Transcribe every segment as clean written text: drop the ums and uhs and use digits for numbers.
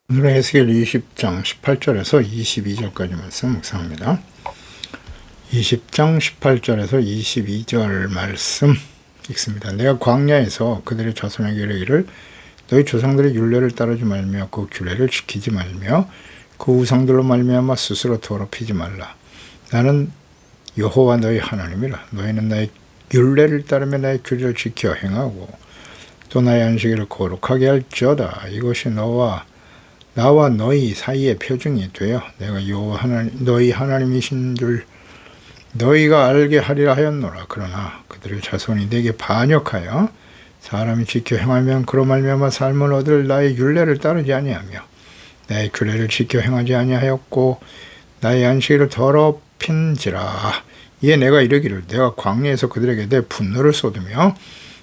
오늘은 에스겔 20장 18절에서 22절까지 말씀 묵상합니다. 20장 18절에서 22절 말씀 읽습니다. 내가 광야에서 그들의 자손에게 이르기를 너희 조상들의 율례를 따르지 말며 그 규례를 지키지 말며 그 우상들로 말미암아 스스로 더럽히지 말라. 나는 여호와 너희 하나님이라. 너희는 나의 율례를 따르며 나의 규례를 지켜 행하고 또 나의 안식일을 거룩하게 할지어다. 이것이 나와 너희 사이의 표징이 되어 내가 여호와 너희 하나님이신 줄 너희가 알게 하리라 하였노라. 그러나 그들의 자손이 내게 반역하여 사람이 지켜 행하면 그로 말미암아 삶을 얻을 나의 율례를 따르지 아니하며 나의 규례를 지켜 행하지 아니하였고 나의 안식일을 더럽힌지라. 이에 내가 이르기를 내가 광야에서 그들에게 내 분노를 쏟으며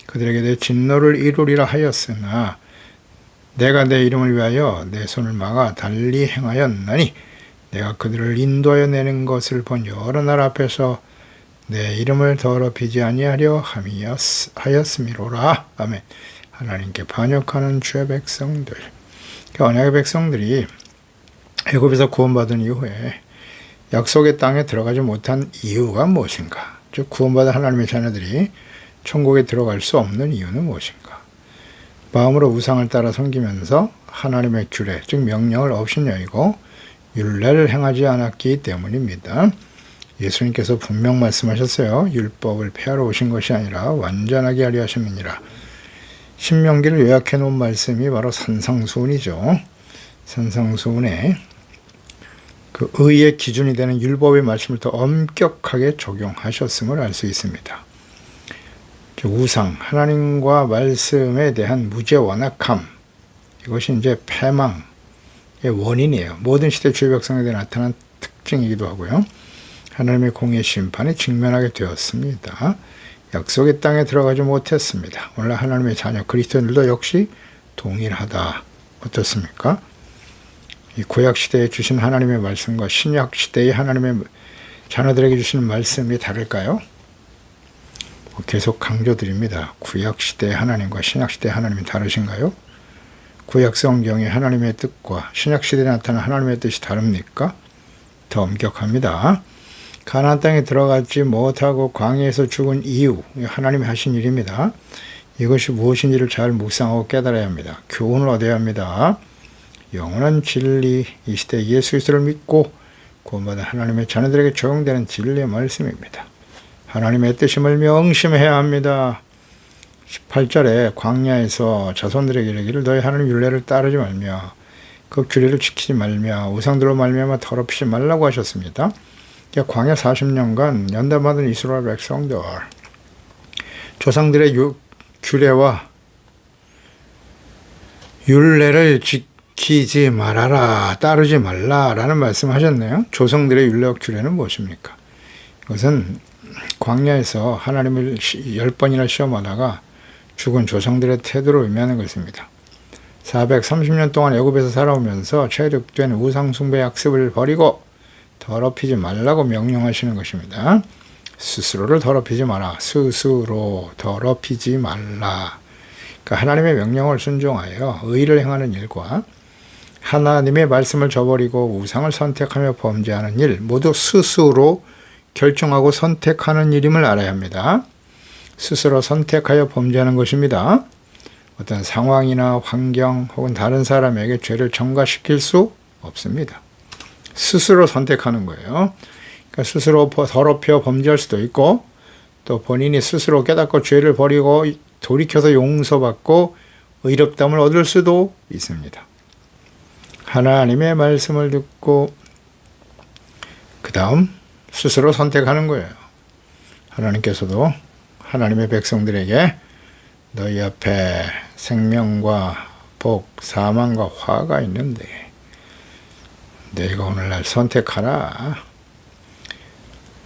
그들에게 내 진노를 이루리라 하였으나 내가 내 이름을 위하여 내 손을 막아 달리 행하였나니 내가 그들을 인도하여 내는 것을 본 여러 나라 앞에서 내 이름을 더럽히지 아니하려 하였음이로라. 아멘. 하나님께 반역하는 주의 백성들, 언약의 백성들이 애굽에서 구원받은 이후에 약속의 땅에 들어가지 못한 이유가 무엇인가? 즉 구원받은 하나님의 자녀들이 천국에 들어갈 수 없는 이유는 무엇인가? 마음으로 우상을 따라 섬기면서 하나님의 규례, 즉 명령을 업신여기고 율례를 행하지 않았기 때문입니다. 예수님께서 분명 말씀하셨어요. 율법을 폐하러 오신 것이 아니라 완전하게 하려 하심이니라. 신명기를 요약해 놓은 말씀이 바로 산상수훈이죠. 산상수훈에 그 의의 기준이 되는 율법의 말씀을 더 엄격하게 적용하셨음을 알 수 있습니다. 우상, 하나님과 말씀에 대한 무죄완악함, 이것이 이제 패망의 원인이에요. 모든 시대 주의 백성에게 나타난 특징이기도 하고요. 하나님의 공의 심판에 직면하게 되었습니다. 약속의 땅에 들어가지 못했습니다. 오늘 하나님의 자녀 그리스도인들도 역시 동일하다. 어떻습니까? 이 구약 시대에 주신 하나님의 말씀과 신약 시대의 하나님의 자녀들에게 주시는 말씀이 다를까요? 계속 강조드립니다. 구약 시대의 하나님과 신약 시대의 하나님이 다르신가요? 구약 성경의 하나님의 뜻과 신약 시대에 나타난 하나님의 뜻이 다릅니까? 더 엄격합니다. 가나안 땅에 들어가지 못하고 광야에서 죽은 이유, 하나님이 하신 일입니다. 이것이 무엇인지를 잘 묵상하고 깨달아야 합니다. 교훈을 얻어야 합니다. 영원한 진리, 이 시대 예수 그리스도를 믿고 구원받은 하나님의 자녀들에게 적용되는 진리의 말씀입니다. 하나님의 뜻임을 명심해야 합니다. 18절에 광야에서 자손들에게 이르기를 너희 하나님 율례를 따르지 말며 그 규례를 지키지 말며 우상들로 말미암아 더럽히지 말라고 하셨습니다. 광야 40년간 연단받은 이스라엘 백성들, 조상들의 규례와 율례를 지키지 말아라, 따르지 말라라는 말씀하셨네요. 조상들의 율례와 규례는 무엇입니까? 이것은 광야에서 하나님을 10번이나 시험하다가 죽은 조상들의 태도를 의미하는 것입니다. 430년 동안 애굽에서 살아오면서 체득된 우상숭배 약습을 버리고 더럽히지 말라고 명령하시는 것입니다. 스스로를 더럽히지 마라. 스스로 더럽히지 말라. 그러니까 하나님의 명령을 순종하여 의를 행하는 일과 하나님의 말씀을 저버리고 우상을 선택하며 범죄하는 일 모두 스스로 결정하고 선택하는 일임을 알아야 합니다. 스스로 선택하여 범죄하는 것입니다. 어떤 상황이나 환경 혹은 다른 사람에게 죄를 전가시킬 수 없습니다. 스스로 선택하는 거예요. 그러니까 스스로 더럽혀 범죄할 수도 있고 또 본인이 스스로 깨닫고 죄를 버리고 돌이켜서 용서받고 의롭다함을 얻을 수도 있습니다. 하나님의 말씀을 듣고 그 다음 스스로 선택하는 거예요. 하나님께서도 하나님의 백성들에게 너희 앞에 생명과 복, 사망과 화가 있는데 너희가 오늘날 선택하라.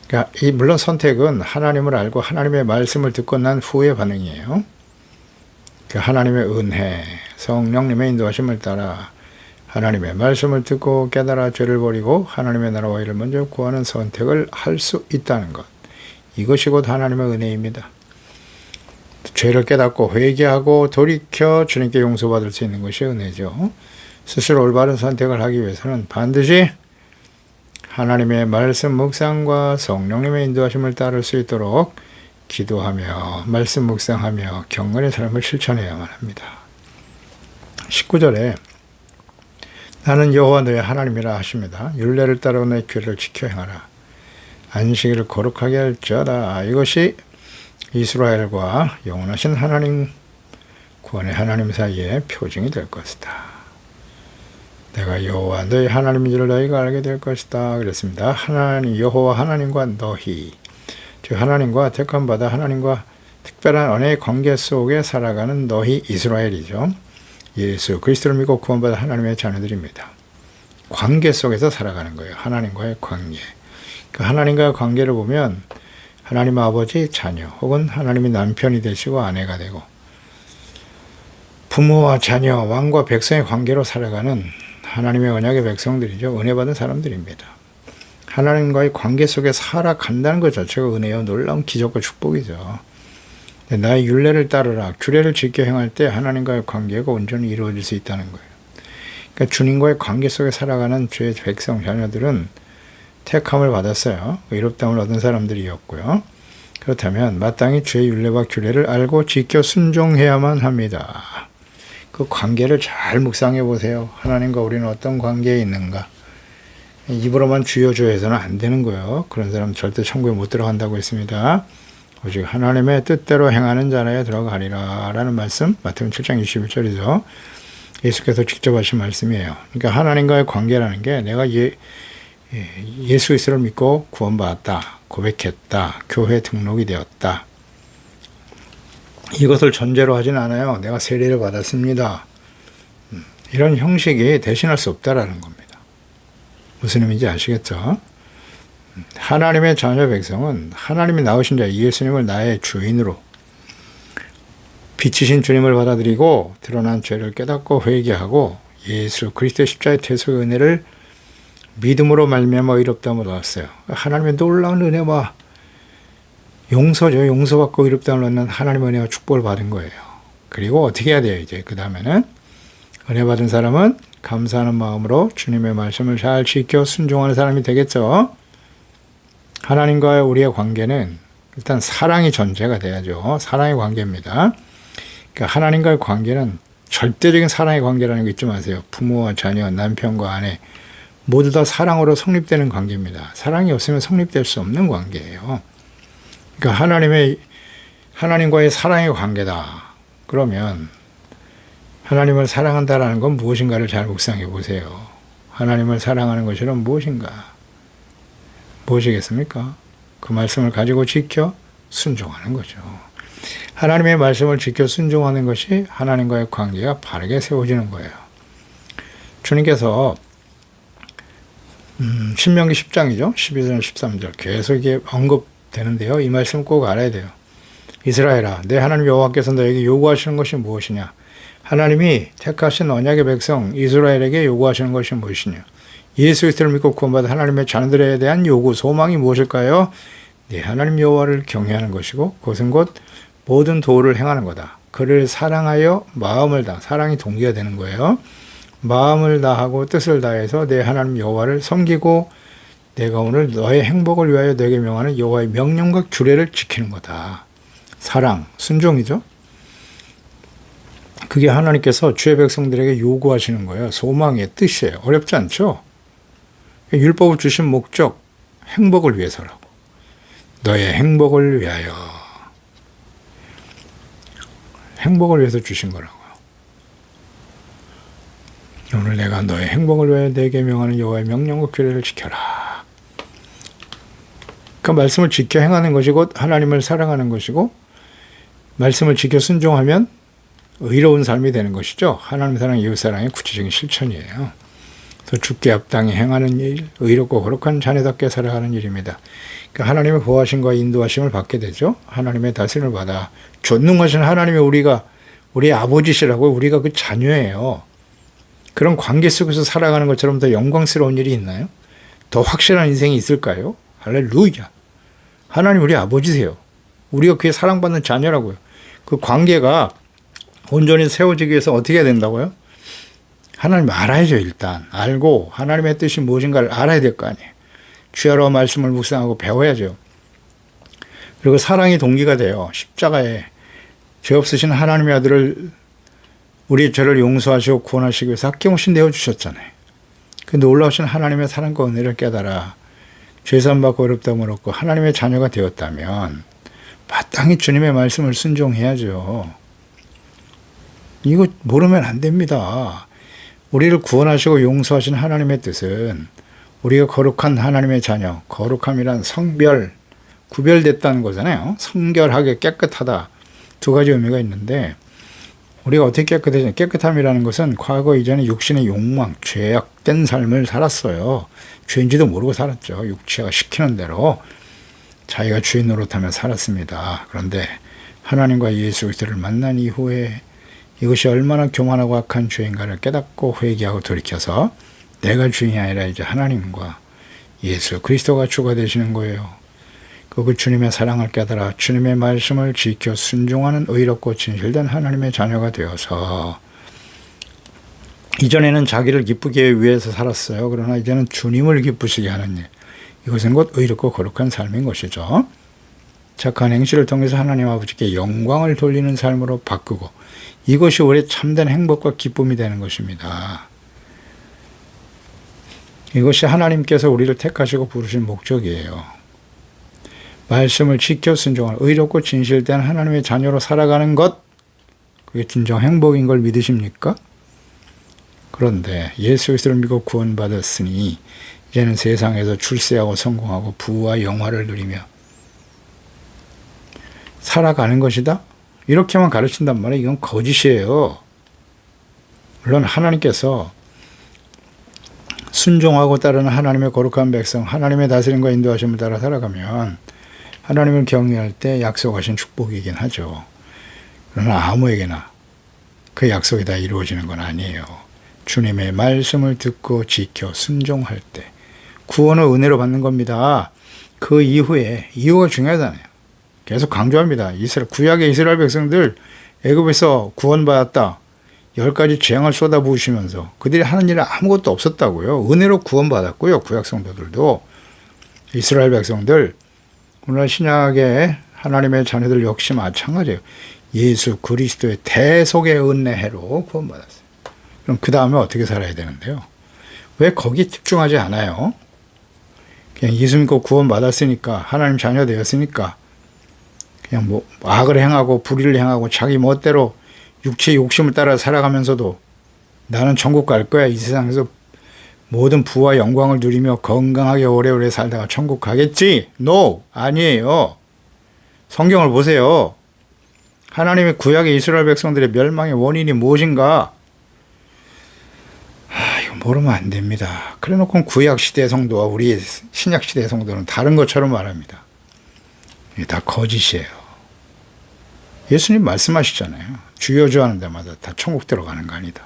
그러니까 물론 선택은 하나님을 알고 하나님의 말씀을 듣고 난 후의 반응이에요. 하나님의 은혜, 성령님의 인도하심을 따라 하나님의 말씀을 듣고 깨달아 죄를 버리고 하나님의 나라와 일을 먼저 구하는 선택을 할 수 있다는 것. 이것이 곧 하나님의 은혜입니다. 죄를 깨닫고 회개하고 돌이켜 주님께 용서받을 수 있는 것이 은혜죠. 스스로 올바른 선택을 하기 위해서는 반드시 하나님의 말씀 묵상과 성령님의 인도하심을 따를 수 있도록 기도하며 말씀 묵상하며 경건의 삶을 실천해야만 합니다. 19절에 나는 여호와 너의 하나님이라 하십니다. 율례를 따르고 내 규례를 지켜 행하라. 안식일을 거룩하게 할지어다. 이것이 이스라엘과 영원하신 하나님, 구원의 하나님 사이의 표징이 될 것이다. 내가 여호와 너희 하나님인 줄 너희가 알게 될 것이다. 그랬습니다. 하나님, 여호와 하나님과 너희, 즉 하나님과 택함받아 하나님과 특별한 언약의 관계 속에 살아가는 너희 이스라엘이죠. 예수 그리스도를 믿고 구원받은 하나님의 자녀들입니다. 관계 속에서 살아가는 거예요. 하나님과의 관계. 그 하나님과의 관계를 보면 하나님 아버지 자녀 혹은 하나님의 남편이 되시고 아내가 되고 부모와 자녀, 왕과 백성의 관계로 살아가는 하나님의 언약의 백성들이죠. 은혜 받은 사람들입니다. 하나님과의 관계 속에 살아간다는 것 자체가 은혜요. 놀라운 기적과 축복이죠. 나의 율례를 따르라. 규례를 지켜 행할 때 하나님과의 관계가 온전히 이루어질 수 있다는 거예요. 그러니까 주님과의 관계 속에 살아가는 주의 백성, 자녀들은 택함을 받았어요. 의롭다함을 얻은 사람들이었고요. 그렇다면 마땅히 주의 율례와 규례를 알고 지켜 순종해야만 합니다. 그 관계를 잘 묵상해 보세요. 하나님과 우리는 어떤 관계에 있는가. 입으로만 주여 주여 해서는 안 되는 거예요. 그런 사람 절대 천국에 못 들어간다고 했습니다. 오직 하나님의 뜻대로 행하는 자라에 들어가리라 라는 말씀, 마태복음 7장 21절이죠. 예수께서 직접 하신 말씀이에요. 그러니까 하나님과의 관계라는 게 내가 예수 그리스도를 믿고 구원받았다, 고백했다, 교회 등록이 되었다. 이것을 전제로 하진 않아요. 내가 세례를 받았습니다. 이런 형식이 대신할 수 없다라는 겁니다. 무슨 의미인지 아시겠죠? 하나님의 자녀 백성은 하나님이 나오신 자 예수님을 나의 주인으로 빛이신 주님을 받아들이고 드러난 죄를 깨닫고 회개하고 예수 그리스도의 십자가의 대속의 은혜를 믿음으로 말미암아 의롭다함을 얻었어요. 하나님의 놀라운 은혜와 용서죠. 용서받고 의롭다함을 얻는 하나님의 은혜와 축복을 받은 거예요. 그리고 어떻게 해야 돼요? 이제 그 다음에는 은혜 받은 사람은 감사하는 마음으로 주님의 말씀을 잘 지켜 순종하는 사람이 되겠죠. 하나님과의 우리의 관계는 일단 사랑이 전제가 돼야죠. 사랑의 관계입니다. 그러니까 하나님과의 관계는 절대적인 사랑의 관계라는 거 잊지 마세요. 부모와 자녀, 남편과 아내 모두 다 사랑으로 성립되는 관계입니다. 사랑이 없으면 성립될 수 없는 관계예요. 그러니까 하나님과의 사랑의 관계다. 그러면 하나님을 사랑한다라는 건 무엇인가를 잘 묵상해 보세요. 하나님을 사랑하는 것이란 무엇인가? 무엇이겠습니까? 그 말씀을 가지고 지켜 순종하는 거죠. 하나님의 말씀을 지켜 순종하는 것이 하나님과의 관계가 바르게 세워지는 거예요. 주님께서 신명기 10장이죠. 12절 13절 계속 이게 언급되는데요. 이 말씀 꼭 알아야 돼요. 이스라엘아, 내 하나님 여호와께서 너에게 요구하시는 것이 무엇이냐? 하나님이 택하신 언약의 백성 이스라엘에게 요구하시는 것이 무엇이냐? 예수 그리스도를 믿고 구원받은 하나님의 자녀들에 대한 요구, 소망이 무엇일까요? 네, 하나님 여호와를 경외하는 것이고 그것은 곧 모든 도를 행하는 거다. 그를 사랑하여 마음을 다, 사랑이 동기가 되는 거예요. 마음을 다하고 뜻을 다해서 내 하나님 여호와를 섬기고 내가 오늘 너의 행복을 위하여 너에게 명하는 여호와의 명령과 규례를 지키는 거다. 사랑, 순종이죠. 그게 하나님께서 주의 백성들에게 요구하시는 거예요. 소망의 뜻이에요. 어렵지 않죠? 율법을 주신 목적, 행복을 위해서라고. 너의 행복을 위하여. 행복을 위해서 주신 거라고요. 오늘 내가 너의 행복을 위하여 내게 명하는 여호와의 명령과 규례를 지켜라. 그 말씀을 지켜 행하는 것이 곧 하나님을 사랑하는 것이고 말씀을 지켜 순종하면 의로운 삶이 되는 것이죠. 하나님 사랑, 이웃 사랑의 구체적인 실천이에요. 그래서 주께 합당히 행하는 일, 의롭고 거룩한 자녀답게 살아가는 일입니다. 그러니까 하나님의 보호하심과 인도하심을 받게 되죠. 하나님의 다스림을 받아 존중하시는 하나님의 우리의 아버지시라고 우리가 그 자녀예요. 그런 관계 속에서 살아가는 것처럼 더 영광스러운 일이 있나요? 더 확실한 인생이 있을까요? 할렐루야. 하나님 우리 아버지세요. 우리가 그의 사랑받는 자녀라고요. 그 관계가 온전히 세워지기 위해서 어떻게 해야 된다고요? 하나님 알아야죠. 일단 알고 하나님의 뜻이 무엇인가를 알아야 될 거 아니에요. 주야로 말씀을 묵상하고 배워야죠. 그리고 사랑이 동기가 돼요. 십자가에 죄 없으신 하나님의 아들을 우리 죄를 용서하시고 구원하시기 위해서 아낌없이 내어주셨잖아요. 그 놀라우신 하나님의 사랑과 은혜를 깨달아 죄사함 받고 어렵다함을 얻고 하나님의 자녀가 되었다면 마땅히 주님의 말씀을 순종해야죠. 이거 모르면 안 됩니다. 우리를 구원하시고 용서하신 하나님의 뜻은 우리가 거룩한 하나님의 자녀, 거룩함이란 성별, 구별됐다는 거잖아요. 성결하게 깨끗하다. 두 가지 의미가 있는데 우리가 어떻게 깨끗해지냐. 깨끗함이라는 것은 과거 이전에 육신의 욕망, 죄악된 삶을 살았어요. 죄인지도 모르고 살았죠. 육체가 시키는 대로 자기가 주인 노릇하며 살았습니다. 그런데 하나님과 예수 그리스도를 만난 이후에 이것이 얼마나 교만하고 악한 죄인가를 깨닫고 회개하고 돌이켜서 내가 주인이 아니라 이제 하나님과 예수 그리스도가 주가 되시는 거예요. 그 주님의 사랑을 깨달아 주님의 말씀을 지켜 순종하는 의롭고 진실된 하나님의 자녀가 되어서 이전에는 자기를 기쁘게 위해서 살았어요. 그러나 이제는 주님을 기쁘시게 하는 일. 이것은 곧 의롭고 거룩한 삶인 것이죠. 착한 행실을 통해서 하나님 아버지께 영광을 돌리는 삶으로 바꾸고 이것이 우리의 참된 행복과 기쁨이 되는 것입니다. 이것이 하나님께서 우리를 택하시고 부르신 목적이에요. 말씀을 지켜 순종하는 의롭고 진실된 하나님의 자녀로 살아가는 것, 그게 진정 행복인 걸 믿으십니까? 그런데 예수 그리스도를 믿고 구원받았으니 이제는 세상에서 출세하고 성공하고 부와 영화를 누리며 살아가는 것이다? 이렇게만 가르친단 말이에요. 이건 거짓이에요. 물론 하나님께서 순종하고 따르는 하나님의 거룩한 백성, 하나님의 다스림과 인도하심을 따라 살아가면 하나님을 경외할 때 약속하신 축복이긴 하죠. 그러나 아무에게나 그 약속이 다 이루어지는 건 아니에요. 주님의 말씀을 듣고 지켜 순종할 때 구원을 은혜로 받는 겁니다. 그 이후에 이유가 중요하잖아요. 계속 강조합니다. 구약의 이스라엘 백성들 애굽에서 구원받았다. 10가지 재앙을 쏟아부으시면서 그들이 하는 일은 아무것도 없었다고요. 은혜로 구원받았고요. 구약 성도들도 이스라엘 백성들 오늘 신약의 하나님의 자녀들 역시 마찬가지예요. 예수 그리스도의 대속의 은혜로 구원받았어요. 그럼 그 다음에 어떻게 살아야 되는데요? 왜 거기 집중하지 않아요? 그냥 예수 믿고 구원받았으니까 하나님 자녀 되었으니까 그냥 뭐 악을 행하고 불의를 행하고 자기 멋대로 육체의 욕심을 따라 살아가면서도 나는 천국 갈 거야. 이 세상에서 모든 부와 영광을 누리며 건강하게 오래오래 살다가 천국 가겠지? No! 아니에요. 성경을 보세요. 하나님의 구약의 이스라엘 백성들의 멸망의 원인이 무엇인가? 이거 모르면 안 됩니다. 그래 놓고 구약 시대 성도와 우리 신약 시대 성도는 다른 것처럼 말합니다. 이게 다 거짓이에요. 예수님 말씀하시잖아요. 주여 주 하는 데마다 다 천국 들어가는 거 아니다.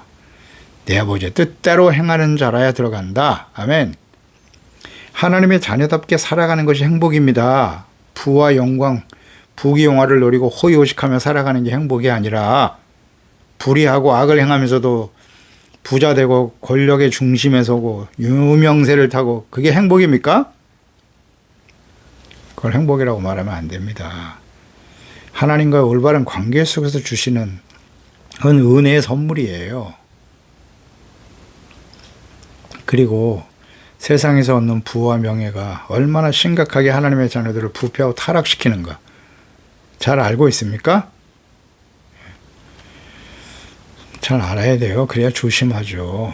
내 아버지의 뜻대로 행하는 자라야 들어간다. 아멘. 하나님의 자녀답게 살아가는 것이 행복입니다. 부와 영광, 부귀영화를 노리고 호의호식하며 살아가는 게 행복이 아니라 불의하고 악을 행하면서도 부자 되고 권력의 중심에 서고 유명세를 타고 그게 행복입니까? 그걸 행복이라고 말하면 안 됩니다. 하나님과의 올바른 관계 속에서 주시는 그건 은혜의 선물이에요. 그리고 세상에서 얻는 부와 명예가 얼마나 심각하게 하나님의 자녀들을 부패하고 타락시키는가 잘 알고 있습니까? 잘 알아야 돼요. 그래야 조심하죠.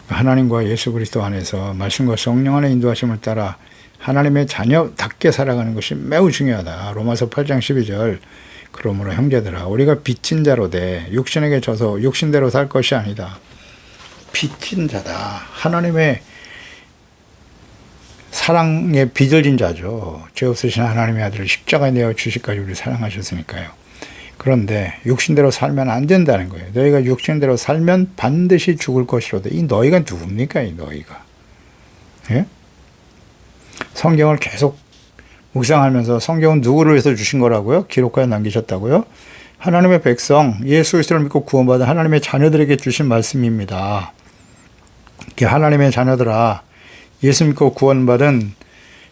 하나님과 예수 그리스도 안에서 말씀과 성령 안의 인도하심을 따라 하나님의 자녀답게 살아가는 것이 매우 중요하다. 로마서 8장 12절. 그러므로 형제들아 우리가 빚진 자로 돼 육신에게 져서 육신대로 살 것이 아니다. 빚진 자다. 하나님의 사랑에 빚을 진 자죠. 죄 없으신 하나님의 아들을 십자가에 내어 주시까지 우리 사랑하셨으니까요. 그런데 육신대로 살면 안 된다는 거예요. 너희가 육신대로 살면 반드시 죽을 것이로되 이 너희가 누굽니까? 이 너희가. 예? 성경을 계속 묵상하면서 성경은 누구를 위해서 주신 거라고요? 기록하여 남기셨다고요? 하나님의 백성, 예수 그리스도를 믿고 구원받은 하나님의 자녀들에게 주신 말씀입니다. 하나님의 자녀들아, 예수 믿고 구원받은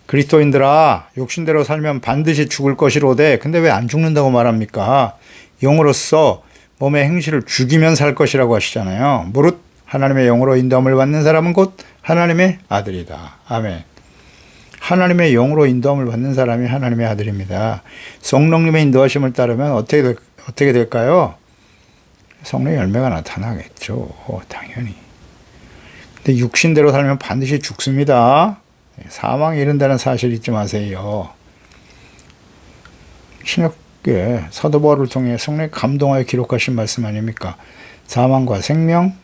그리스도인들아, 육신대로 살면 반드시 죽을 것이로되, 근데 왜 안 죽는다고 말합니까? 영으로서 몸의 행실을 죽이면 살 것이라고 하시잖아요. 무릇 하나님의 영으로 인도함을 받는 사람은 곧 하나님의 아들이다. 아멘. 하나님의 영으로 인도함을 받는 사람이 하나님의 아들입니다. 성령님의 인도하심을 따르면 어떻게 될까요? 성령의 열매가 나타나겠죠. 당연히. 근데 육신대로 살면 반드시 죽습니다. 사망에 이른다는 사실 잊지 마세요. 신약교회 사도 바울을 통해 성령에 감동하여 기록하신 말씀 아닙니까? 사망과 생명,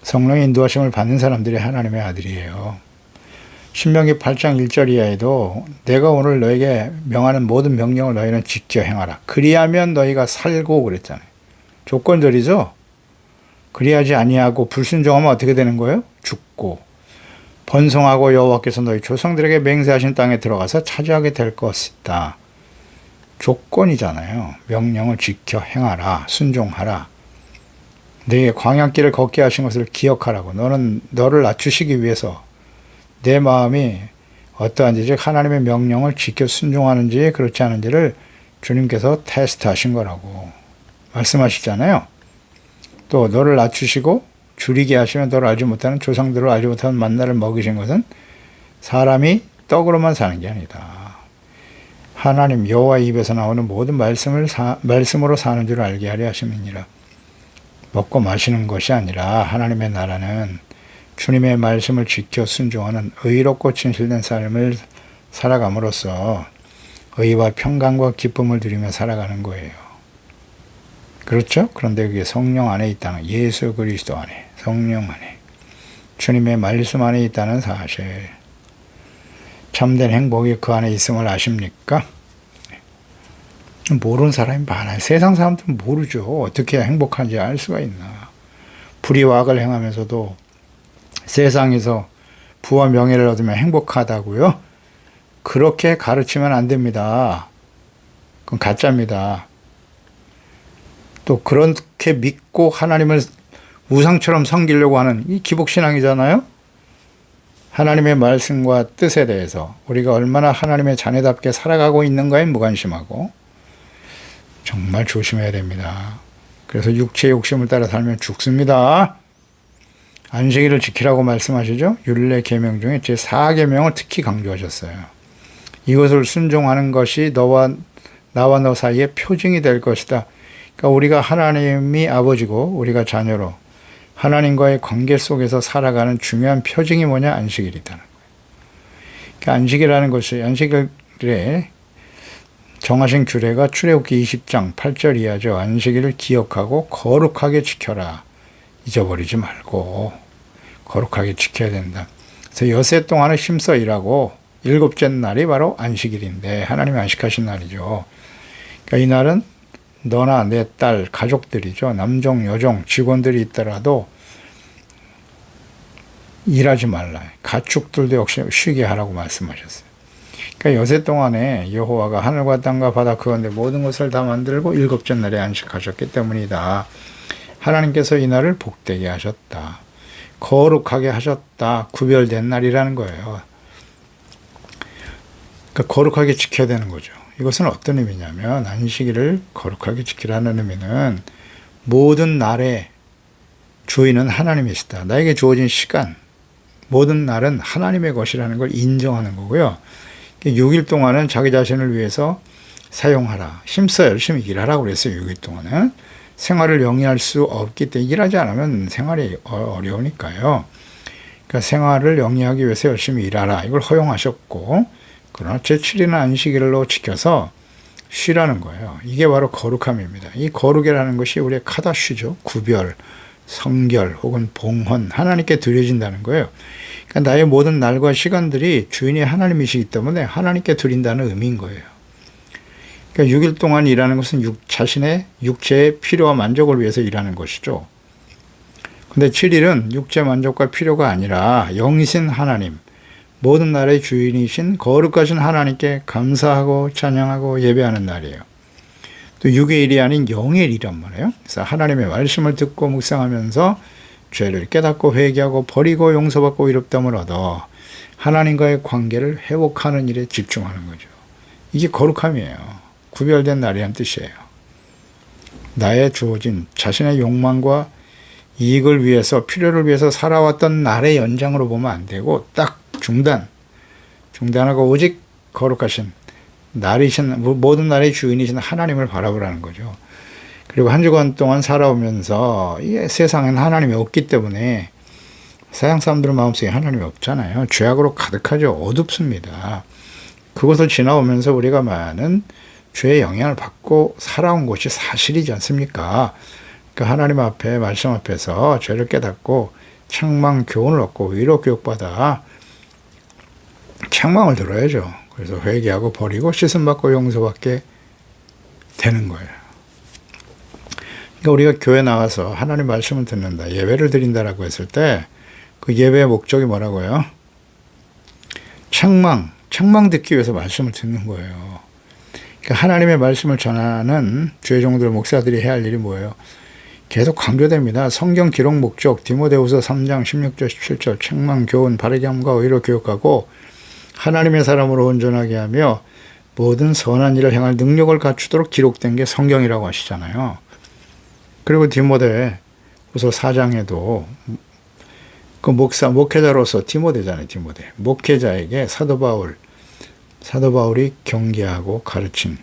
성령의 인도하심을 받는 사람들이 하나님의 아들이에요. 신명기 8장 1절 이하에도 내가 오늘 너에게 명하는 모든 명령을 너희는 지켜 행하라. 그리하면 너희가 살고 그랬잖아요. 조건절이죠. 그리하지 아니하고 불순종하면 어떻게 되는 거예요? 죽고. 번성하고 여호와께서 너희 조상들에게 맹세하신 땅에 들어가서 차지하게 될 것이다. 조건이잖아요. 명령을 지켜 행하라. 순종하라. 너희의 광야길을 걷게 하신 것을 기억하라고. 너를 낮추시기 위해서 내 마음이 어떠한지, 즉 하나님의 명령을 지켜 순종하는지 그렇지 않은지를 주님께서 테스트하신 거라고 말씀하시잖아요. 또 너를 낮추시고 줄이게 하시면 너를 알지 못하는 조상들을 알지 못하는 만나를 먹이신 것은 사람이 떡으로만 사는 게 아니다. 하나님 여호와 입에서 나오는 모든 말씀으로 사는 줄 알게 하려 하심이니라. 먹고 마시는 것이 아니라 하나님의 나라는 주님의 말씀을 지켜 순종하는 의롭고 진실된 삶을 살아감으로써 의와 평강과 기쁨을 누리며 살아가는 거예요. 그렇죠? 그런데 그게 성령 안에 있다는, 예수 그리스도 안에, 성령 안에, 주님의 말씀 안에 있다는 사실. 참된 행복이 그 안에 있음을 아십니까? 모르는 사람이 많아요. 세상 사람들은 모르죠. 어떻게 행복한지 알 수가 있나. 불의와 악을 행하면서도 세상에서 부와 명예를 얻으면 행복하다고요? 그렇게 가르치면 안 됩니다. 그건 가짜입니다. 또 그렇게 믿고 하나님을 우상처럼 섬기려고 하는 이 기복신앙이잖아요. 하나님의 말씀과 뜻에 대해서 우리가 얼마나 하나님의 자녀답게 살아가고 있는가에 무관심하고 정말 조심해야 됩니다. 그래서 육체의 욕심을 따라 살면 죽습니다. 안식일을 지키라고 말씀하시죠. 율례 계명 중에 제4계명을 특히 강조하셨어요. 이것을 순종하는 것이 나와 너 사이의 표징이 될 것이다. 그러니까 우리가 하나님이 아버지고 우리가 자녀로 하나님과의 관계 속에서 살아가는 중요한 표징이 뭐냐? 안식일이라는 거예요. 그러니까 안식이라는 것이, 안식일에 정하신 규례가 출애굽기 20장 8절 이하죠. 안식일을 기억하고 거룩하게 지켜라. 잊어버리지 말고 거룩하게 지켜야 된다. 그래서 여세 동안을 힘써 일하고 일곱째 날이 바로 안식일인데 하나님이 안식하신 날이죠. 그러니까 이 날은 너나 내 딸, 가족들이죠. 남종, 여종, 직원들이 있더라도 일하지 말라. 가축들도 역시 쉬게 하라고 말씀하셨어요. 그러니까 여세 동안에 여호와가 하늘과 땅과 바다 그 가운데 모든 것을 다 만들고 일곱째 날에 안식하셨기 때문이다. 하나님께서 이 날을 복되게 하셨다. 거룩하게 하셨다. 구별된 날이라는 거예요. 그러니까 거룩하게 지켜야 되는 거죠. 이것은 어떤 의미냐면 안식일을 거룩하게 지키라는 의미는 모든 날의 주인은 하나님이시다. 나에게 주어진 시간, 모든 날은 하나님의 것이라는 걸 인정하는 거고요. 6일 동안은 자기 자신을 위해서 사용하라. 힘써 열심히 일하라고 그랬어요. 6일 동안은. 생활을 영위할 수 없기 때문에 일하지 않으면 생활이 어려우니까요. 그러니까 생활을 영위하기 위해서 열심히 일하라. 이걸 허용하셨고, 그러나 제7일은 안식일로 지켜서 쉬라는 거예요. 이게 바로 거룩함입니다. 이 거룩이라는 것이 우리의 카다슈죠. 구별, 성결 혹은 봉헌, 하나님께 드려진다는 거예요. 그러니까 나의 모든 날과 시간들이 주인이 하나님이시기 때문에 하나님께 드린다는 의미인 거예요. 그러니까 6일 동안 일하는 것은 자신의 육체의 필요와 만족을 위해서 일하는 것이죠. 근데 7일은 육체 만족과 필요가 아니라 영이신 하나님, 모든 날의 주인이신 거룩하신 하나님께 감사하고 찬양하고 예배하는 날이에요. 또 6의 1이 아닌 0의 1이란 말이에요. 그래서 하나님의 말씀을 듣고 묵상하면서 죄를 깨닫고 회개하고 버리고 용서받고 의롭다함을 얻어 하나님과의 관계를 회복하는 일에 집중하는 거죠. 이게 거룩함이에요. 구별된 날이란 뜻이에요. 나의 주어진 자신의 욕망과 이익을 위해서, 필요를 위해서 살아왔던 날의 연장으로 보면 안 되고 딱 중단하고 오직 거룩하신 날이신, 모든 날의 주인이신 하나님을 바라보라는 거죠. 그리고 한 주간 동안 살아오면서 이 세상에는 하나님이 없기 때문에, 세상 사람들은 마음속에 하나님이 없잖아요. 죄악으로 가득하죠. 어둡습니다. 그것을 지나오면서 우리가 많은 죄의 영향을 받고 살아온 것이 사실이지 않습니까? 그러니까 하나님 앞에, 말씀 앞에서 죄를 깨닫고 책망 교훈을 얻고 위로 교육받아 책망을 들어야죠. 그래서 회개하고 버리고 씻음받고 용서받게 되는 거예요. 그러니까 우리가 교회 나와서 하나님 말씀을 듣는다, 예배를 드린다라고 했을 때 그 예배의 목적이 뭐라고요? 책망 듣기 위해서 말씀을 듣는 거예요. 그러니까 하나님의 말씀을 전하는 주의 종들, 목사들이 해야 할 일이 뭐예요? 계속 강조됩니다. 성경 기록 목적, 디모데후서 3장 16절 17절, 책망, 교훈, 바르게 함과 의로 교육하고 하나님의 사람으로 온전하게 하며 모든 선한 일을 행할 능력을 갖추도록 기록된 게 성경이라고 하시잖아요. 그리고 디모데후서 4장에도 그 목회자로서 디모데잖아요. 디모데. 목회자에게 사도 바울이 경계하고 가르친,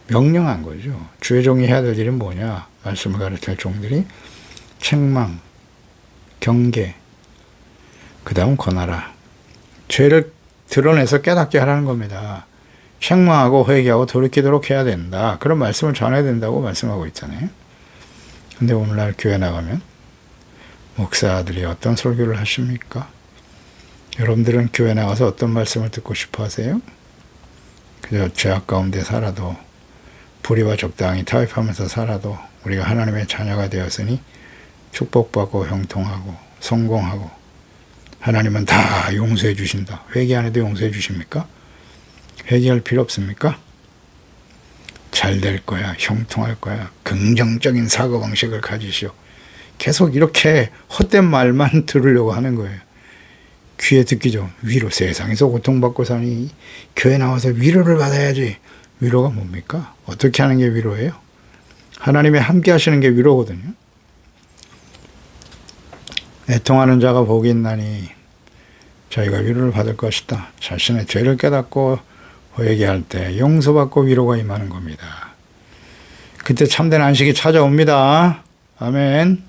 명령한 거죠. 주의 종이 해야 될 일은 뭐냐? 말씀을 가르칠 종들이 책망, 경계, 그 다음 권하라. 죄를 드러내서 깨닫게 하라는 겁니다. 책망하고 회개하고 돌이키도록 해야 된다. 그런 말씀을 전해야 된다고 말씀하고 있잖아요. 근데 오늘날 교회 나가면 목사들이 어떤 설교를 하십니까? 여러분들은 교회 나가서 어떤 말씀을 듣고 싶어 하세요? 그저 죄악 가운데 살아도, 불의와 적당히 타협하면서 살아도 우리가 하나님의 자녀가 되었으니 축복받고 형통하고 성공하고 하나님은 다 용서해 주신다. 회개 안 해도 용서해 주십니까? 회개할 필요 없습니까? 잘 될 거야, 형통할 거야, 긍정적인 사고방식을 가지시오. 계속 이렇게 헛된 말만 들으려고 하는 거예요. 귀에 듣기 좋은 위로, 세상에서 고통받고 사니 교회 나와서 위로를 받아야지. 위로가 뭡니까? 어떻게 하는 게 위로예요? 하나님이 함께 하시는 게 위로거든요. 애통하는 자가 복이 있나니 저희가 위로를 받을 것이다. 자신의 죄를 깨닫고 회개할 때 용서받고 위로가 임하는 겁니다. 그때 참된 안식이 찾아옵니다. 아멘.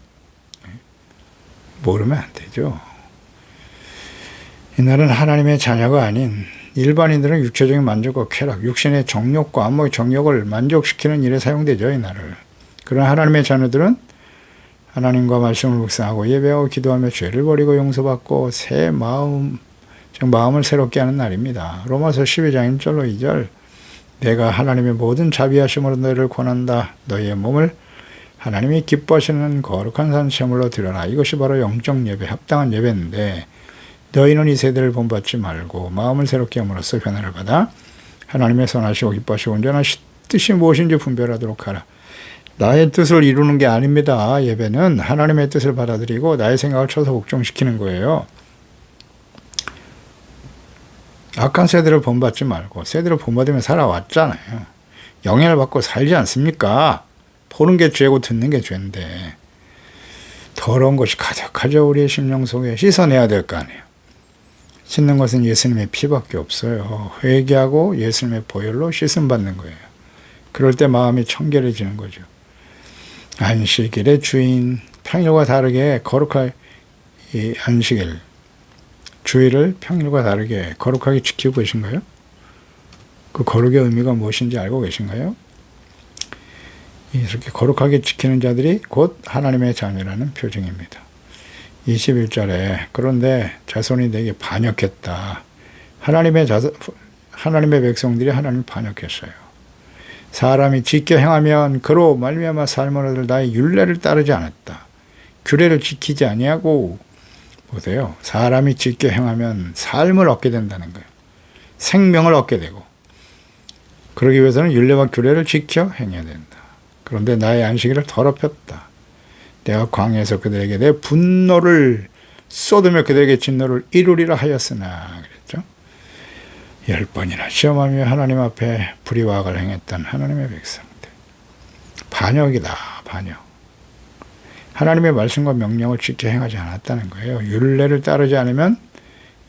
모르면 안 되죠. 이날은 하나님의 자녀가 아닌 일반인들은 육체적인 만족과 쾌락, 육신의 정욕과 안목의 정욕을 만족시키는 일에 사용되죠. 이날을. 그러나 하나님의 자녀들은 하나님과 말씀을 묵상하고 예배하고 기도하며 죄를 버리고 용서받고 새 마음을 새롭게 하는 날입니다. 로마서 12장 1절로 2절, 내가 하나님의 모든 자비하심으로 너희를 권한다. 너희의 몸을 하나님이 기뻐하시는 거룩한 산제물로 드려라. 이것이 바로 영적 예배, 합당한 예배인데, 너희는 이 세대를 본받지 말고 마음을 새롭게 함으로써 변화를 받아 하나님의 선하시고 기뻐하시고 온전한 뜻이 무엇인지 분별하도록 하라. 나의 뜻을 이루는 게 아닙니다. 예배는 하나님의 뜻을 받아들이고 나의 생각을 쳐서 복종시키는 거예요. 악한 세대를 본받지 말고, 세대를 본받으며 살아왔잖아요. 영향을 받고 살지 않습니까? 보는 게 죄고 듣는 게 죄인데 더러운 것이 가득하죠. 우리의 심령 속에 씻어내야 될 거 아니에요. 씻는 것은 예수님의 피밖에 없어요. 회개하고 예수님의 보혈로 씻음받는 거예요. 그럴 때 마음이 청결해지는 거죠. 안식일의 주인, 평일과 다르게 거룩한 이 안식일, 주일을 평일과 다르게 거룩하게 지키고 계신가요? 그 거룩의 의미가 무엇인지 알고 계신가요? 이렇게 거룩하게 지키는 자들이 곧 하나님의 자녀라는 표징입니다. 21절에 그런데 자손이 내게 반역했다. 하나님의 백성들이 하나님을 반역했어요. 사람이 지켜 행하면 그로 말미암아 삶을 얻을 나의 율례를 따르지 않았다. 규례를 지키지 아니하고, 보세요. 사람이 지켜 행하면 삶을 얻게 된다는 거예요. 생명을 얻게 되고, 그러기 위해서는 율례와 규례를 지켜 행해야 된다. 그런데 나의 안식일을 더럽혔다. 내가 광야에서 그들에게 내 분노를 쏟으며 그들에게 진노를 이루리라 하였으나 그랬죠. 10번이나 시험하며 하나님 앞에 불의와악을 행했던 하나님의 백성들. 반역이다. 반역. 하나님의 말씀과 명령을 지켜 행하지 않았다는 거예요. 율례를 따르지 않으면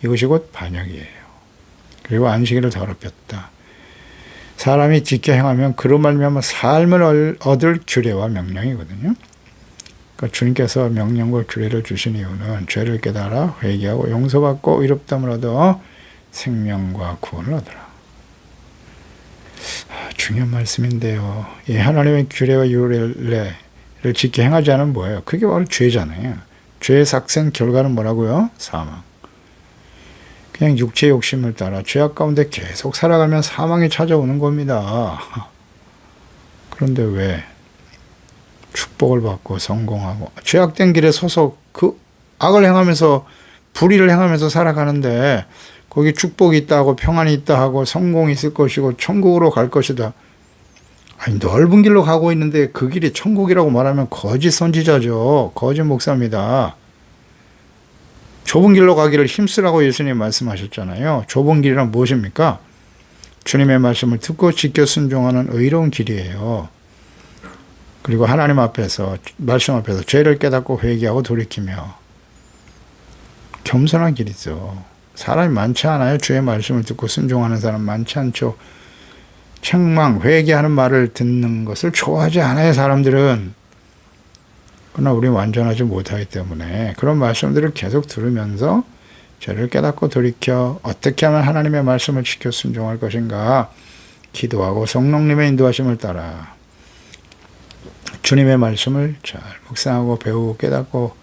이것이 곧 반역이에요. 그리고 안식일을 더럽혔다. 사람이 지켜 행하면 그로 말미암아 삶을 얻을 규례와 명령이거든요. 그러니까 주님께서 명령과 규례를 주신 이유는 죄를 깨달아 회개하고 용서받고 의롭다함을 얻어 생명과 구원을 얻으라. 중요한 말씀인데요. 이 하나님의 규례와 율례를 지켜 행하지 않으면 뭐예요? 그게 바로 죄잖아요. 죄의 삭생 결과는 뭐라고요? 사망. 그냥 육체의 욕심을 따라 죄악 가운데 계속 살아가면 사망이 찾아오는 겁니다. 그런데 왜 축복을 받고 성공하고 죄악된 길에 서서 그 악을 행하면서 불의를 행하면서 살아가는데 거기 축복이 있다 하고 평안이 있다 하고 성공이 있을 것이고 천국으로 갈 것이다. 아니 넓은 길로 가고 있는데 그 길이 천국이라고 말하면 거짓 선지자죠. 거짓 목사입니다. 좁은 길로 가기를 힘쓰라고 예수님 말씀하셨잖아요. 좁은 길이란 무엇입니까? 주님의 말씀을 듣고 지켜 순종하는 의로운 길이에요. 그리고 하나님 앞에서 말씀 앞에서 죄를 깨닫고 회개하고 돌이키며 겸손한 길이죠. 사람이 많지 않아요. 주의 말씀을 듣고 순종하는 사람 많지 않죠. 책망, 회개하는 말을 듣는 것을 좋아하지 않아요. 사람들은. 그러나 우리는 완전하지 못하기 때문에 그런 말씀들을 계속 들으면서 죄를 깨닫고 돌이켜 어떻게 하면 하나님의 말씀을 지켜 순종할 것인가 기도하고 성령님의 인도하심을 따라 주님의 말씀을 잘 묵상하고 배우고 깨닫고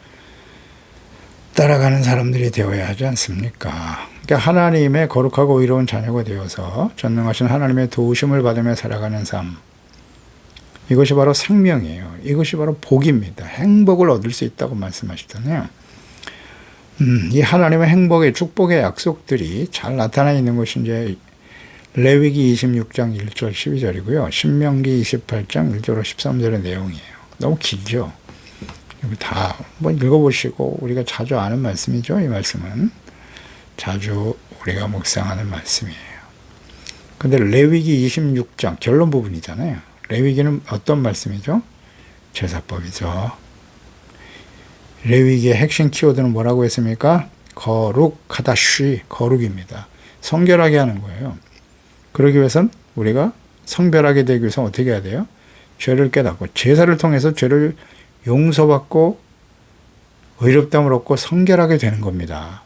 따라가는 사람들이 되어야 하지 않습니까? 그러니까 하나님의 거룩하고 의로운 자녀가 되어서 전능하신 하나님의 도우심을 받으며 살아가는 삶. 이것이 바로 생명이에요. 이것이 바로 복입니다. 행복을 얻을 수 있다고 말씀하시잖아요. 이 하나님의 행복의 축복의 약속들이 잘 나타나 있는 것이 이제 레위기 26장 1절 12절이고요. 신명기 28장 1절로 13절의 내용이에요. 너무 길죠. 다 한번 읽어보시고 우리가 자주 아는 말씀이죠. 이 말씀은 자주 우리가 묵상하는 말씀이에요. 근데 레위기 26장 결론 부분이잖아요. 레위기는 어떤 말씀이죠? 제사법이죠. 레위기의 핵심 키워드는 뭐라고 했습니까? 거룩하다, 거룩입니다. 성결하게 하는 거예요. 그러기 위해서는 우리가 성별하게 되기 위해서 어떻게 해야 돼요? 죄를 깨닫고 제사를 통해서 죄를 용서받고 의롭다함을 얻고 성결하게 되는 겁니다.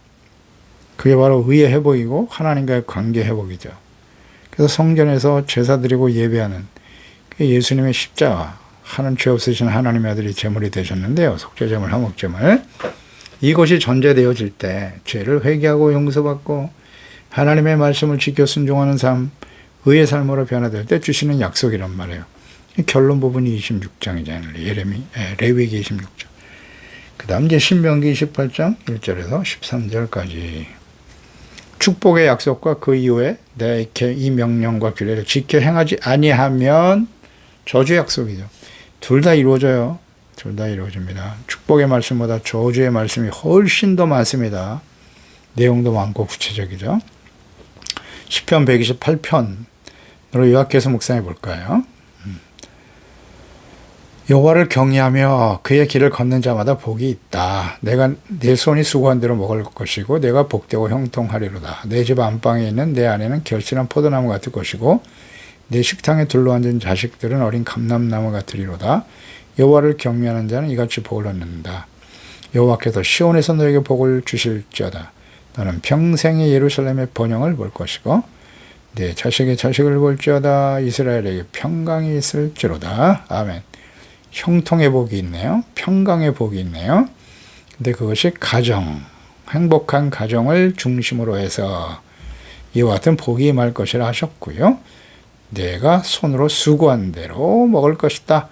그게 바로 의의 회복이고 하나님과의 관계 회복이죠. 그래서 성전에서 제사 드리고 예배하는 예수님의 십자가 하는 죄 없으신 하나님의 아들이 제물이 되셨는데요. 속죄제물, 화목제물. 이것이 전제되어질 때 죄를 회개하고 용서받고 하나님의 말씀을 지켜 순종하는 삶, 의의 삶으로 변화될 때 주시는 약속이란 말이에요. 결론 부분이 26장이잖아요. 레위기 26장. 그 다음 이제 신명기 28장 1절에서 13절까지. 축복의 약속과 그 이후에 내게 이 명령과 규례를 지켜 행하지 아니하면 저주의 약속이죠. 둘 다 이루어져요. 둘 다 이루어집니다. 축복의 말씀보다 저주의 말씀이 훨씬 더 많습니다. 내용도 많고 구체적이죠. 시편 128편으로 요약해서 묵상해 볼까요? 여호와를 경외하며 그의 길을 걷는 자마다 복이 있다. 내가 내 손이 수고한 대로 먹을 것이고 내가 복되고 형통하리로다. 내 집 안방에 있는 내 아내는 결실한 포도나무 같을 것이고 내 식탁에 둘러앉은 자식들은 어린 감람나무 같으리로다. 여호와를 경외하는 자는 이같이 복을 얻는다. 여호와께서 시온에서 너에게 복을 주실지어다. 너는 평생의 예루살렘의 번영을 볼 것이고 내 자식의 자식을 볼지어다. 이스라엘에게 평강이 있을지로다. 아멘. 형통의 복이 있네요. 평강의 복이 있네요. 근데 그것이 가정, 행복한 가정을 중심으로 해서 이와 같은 복이 임할 것이라 하셨고요. 내가 손으로 수고한 대로 먹을 것이다.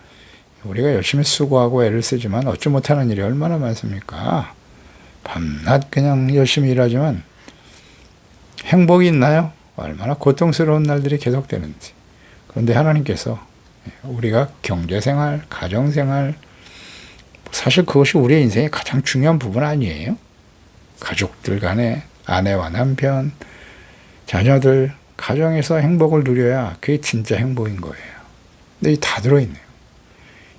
우리가 열심히 수고하고 애를 쓰지만 얻지 못하는 일이 얼마나 많습니까? 밤낮 그냥 열심히 일하지만 행복이 있나요? 얼마나 고통스러운 날들이 계속되는지. 그런데 하나님께서 우리가 경제생활, 가정생활, 사실 그것이 우리의 인생의 가장 중요한 부분 아니에요? 가족들 간에 아내와 남편, 자녀들, 가정에서 행복을 누려야 그게 진짜 행복인 거예요. 근데 다 들어있네요.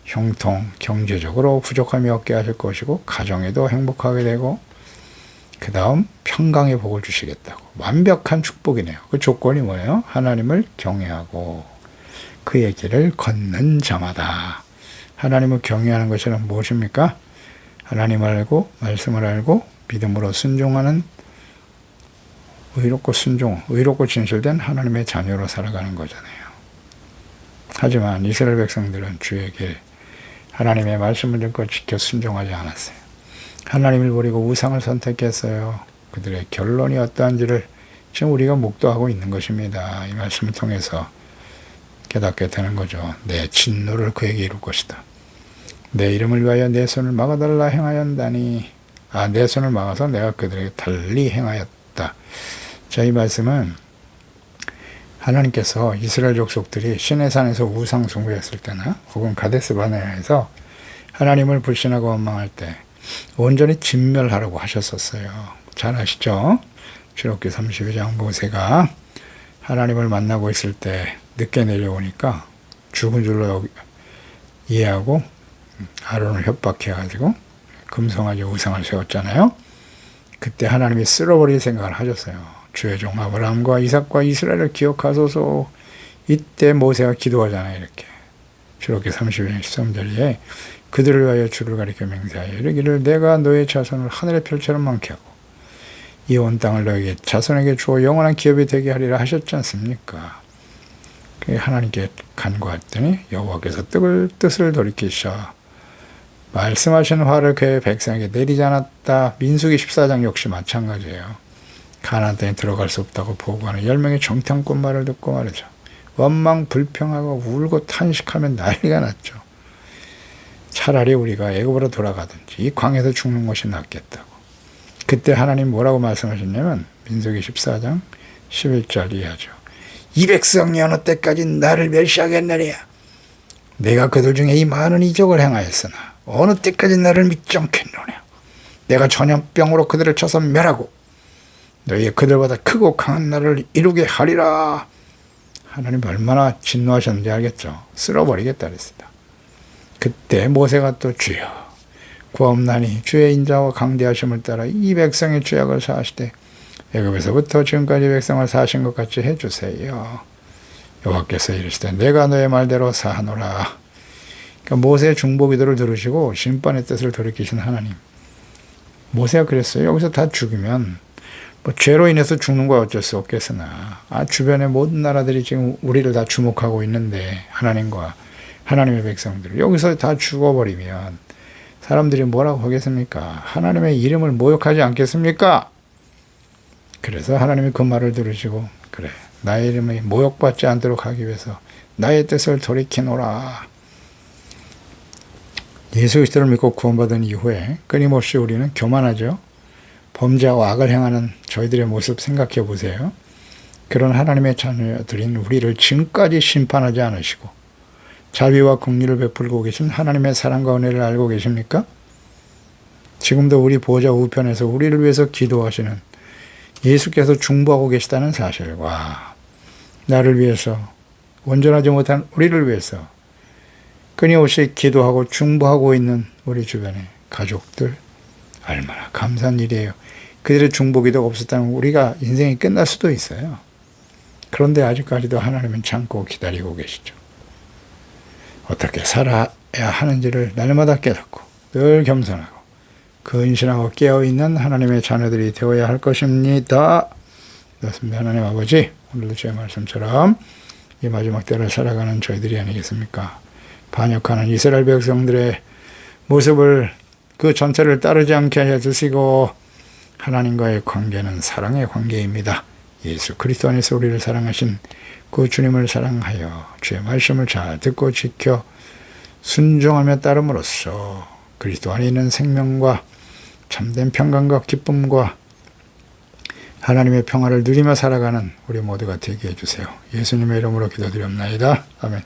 형통, 경제적으로 부족함이 없게 하실 것이고 가정에도 행복하게 되고 그 다음 평강의 복을 주시겠다고. 완벽한 축복이네요. 그 조건이 뭐예요? 하나님을 경외하고 그의 길을 걷는 자마다. 하나님을 경외하는 것은 무엇입니까? 하나님을 알고 말씀을 알고 믿음으로 순종하는 의롭고 진실된 하나님의 자녀로 살아가는 거잖아요. 하지만 이스라엘 백성들은 주의 길, 하나님의 말씀을 듣고 지켜 순종하지 않았어요. 하나님을 버리고 우상을 선택했어요. 그들의 결론이 어떠한지를 지금 우리가 목도하고 있는 것입니다. 이 말씀을 통해서 깨닫게 되는 거죠. 내 진노를 그에게 이룰 것이다. 내 이름을 위하여 내 손을 막아달라 행하였다니. 내 손을 막아서 내가 그들에게 달리 행하였다. 자, 이 말씀은 하나님께서 이스라엘 족속들이 시내산에서 우상 숭배했을 때나 혹은 가데스 바네아에서 하나님을 불신하고 원망할 때 온전히 진멸하라고 하셨었어요. 잘 아시죠? 출애굽기 32장 모세가 하나님을 만나고 있을 때 늦게 내려오니까 죽은 줄로 이해하고 아론을 협박해가지고 금송아지 우상을 세웠잖아요. 그때 하나님이 쓸어버릴 생각을 하셨어요. 주의 종 아브라함과 이삭과 이스라엘을 기억하소서. 이때 모세가 기도하잖아요. 이렇게 출애굽기 32장 13절에 그들을 위하여 주를 가리켜 맹세하여 이르기를 내가 너의 자손을 하늘의 별처럼 많게 하고 이 온 땅을 너에게 자손에게 주어 영원한 기업이 되게 하리라 하셨지 않습니까? 하나님께 간구했더니 여호와께서 뜻을 돌이키셔 말씀하신 화를 그의 백성에게 내리지 않았다. 민수기 14장 역시 마찬가지예요. 가나안 땅에 들어갈 수 없다고 보고하는 10명의 정탐꾼 말을 듣고 말이죠. 원망 불평하고 울고 탄식하면 난리가 났죠. 차라리 우리가 애굽으로 돌아가든지 이 광야에서 죽는 것이 낫겠다고. 그때 하나님 뭐라고 말씀하셨냐면 민수기 14장 11절 이하죠. 이 백성이 어느 때까지 나를 멸시하겠느냐. 내가 그들 중에 이 많은 이적을 행하였으나 어느 때까지 나를 믿지 않겠느냐. 내가 전염병으로 그들을 쳐서 멸하고 너희의 그들보다 크고 강한 나를 이루게 하리라. 하나님 얼마나 진노하셨는지 알겠죠. 쓸어버리겠다 그랬습니다. 그때 모세가 또 주여 구하옵나니 주의 인자와 강대하심을 따라 이 백성의 죄악을 사하시되 애굽에서부터 지금까지 백성을 사하신 것 같이 해주세요. 여호와께서 이르시되 내가 너의 말대로 사하노라. 그러니까 모세의 중보기도를 들으시고 심판의 뜻을 돌이키신 하나님. 모세가 그랬어요. 여기서 다 죽이면 뭐 죄로 인해서 죽는 거 어쩔 수 없겠으나 주변의 모든 나라들이 지금 우리를 다 주목하고 있는데 하나님과 하나님의 백성들 여기서 다 죽어버리면 사람들이 뭐라고 하겠습니까? 하나님의 이름을 모욕하지 않겠습니까? 그래서 하나님이 그 말을 들으시고 그래 나의 이름이 모욕받지 않도록 하기 위해서 나의 뜻을 돌이키노라. 예수 그리스도를 믿고 구원받은 이후에 끊임없이 우리는 교만하죠. 범죄하고 악을 행하는 저희들의 모습 생각해 보세요. 그런 하나님의 자녀들인 우리를 지금까지 심판하지 않으시고 자비와 긍휼을 베풀고 계신 하나님의 사랑과 은혜를 알고 계십니까? 지금도 우리 보호자 우편에서 우리를 위해서 기도하시는 예수께서 중보하고 계시다는 사실과 나를 위해서 온전하지 못한 우리를 위해서 끊임없이 기도하고 중보하고 있는 우리 주변의 가족들 얼마나 감사한 일이에요. 그들의 중보기도가 없었다면 우리가 인생이 끝날 수도 있어요. 그런데 아직까지도 하나님은 참고 기다리고 계시죠. 어떻게 살아야 하는지를 날마다 깨닫고 늘 겸손하고 근신하고 깨어있는 하나님의 자녀들이 되어야 할 것입니다. 그렇습니다. 하나님 아버지, 오늘도 주의 말씀처럼 이 마지막 때를 살아가는 저희들이 아니겠습니까? 반역하는 이스라엘 백성들의 모습을 그 전체를 따르지 않게 해주시고 하나님과의 관계는 사랑의 관계입니다. 예수 그리스도 안에서 우리를 사랑하신 그 주님을 사랑하여 주의 말씀을 잘 듣고 지켜 순종하며 따름으로써 그리스도 안에 있는 생명과 참된 평강과 기쁨과 하나님의 평화를 누리며 살아가는 우리 모두가 되게 해주세요. 예수님의 이름으로 기도드립니다. 아멘.